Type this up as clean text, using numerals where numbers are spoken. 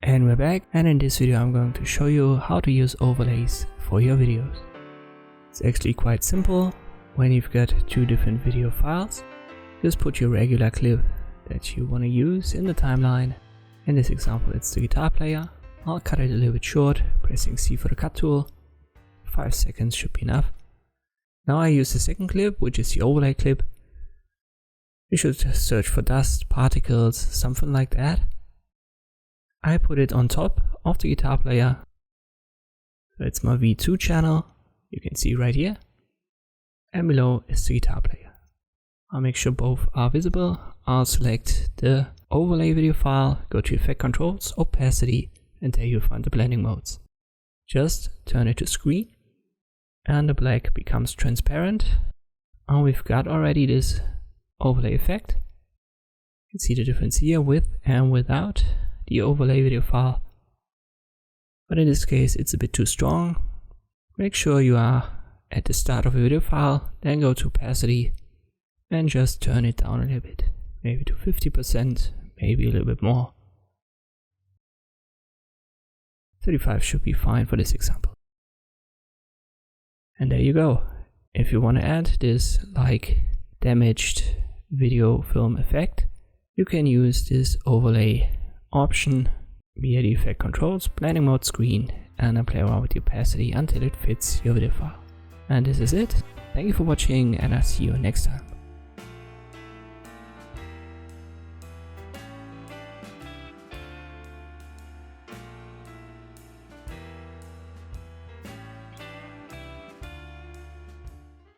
And we're back, and in this video I'm going to show you how to use overlays for your videos. It's actually quite simple. When you've got two different video files, just put your regular clip that you want to use in the timeline. In this example it's the guitar player. I'll cut it a little bit short, pressing C for the cut tool. 5 seconds should be enough. Now I use the second clip, which is the overlay clip. You should search for dust, particles, something like that. I put it on top of the guitar player. So it's my V2 channel, you can see right here. And below is the guitar player. I'll make sure both are visible. I'll select the overlay video file, go to Effect Controls, Opacity, and there you'll find the blending modes. Just turn it to screen and the black becomes transparent. And we've got already this overlay effect. You can see the difference here with and without the overlay video file. But in this case it's a bit too strong. Make sure you are at the start of a video file, then go to opacity and just turn it down a little bit. Maybe to 50%, maybe a little bit more. 35 should be fine for this example. And there you go. If you want to add this like damaged video film effect, you can use this overlay option via the Effect Controls, Blending Mode screen, and then play around with the opacity until it fits your video file. And this is it. Thank you for watching, and I'll see you next time.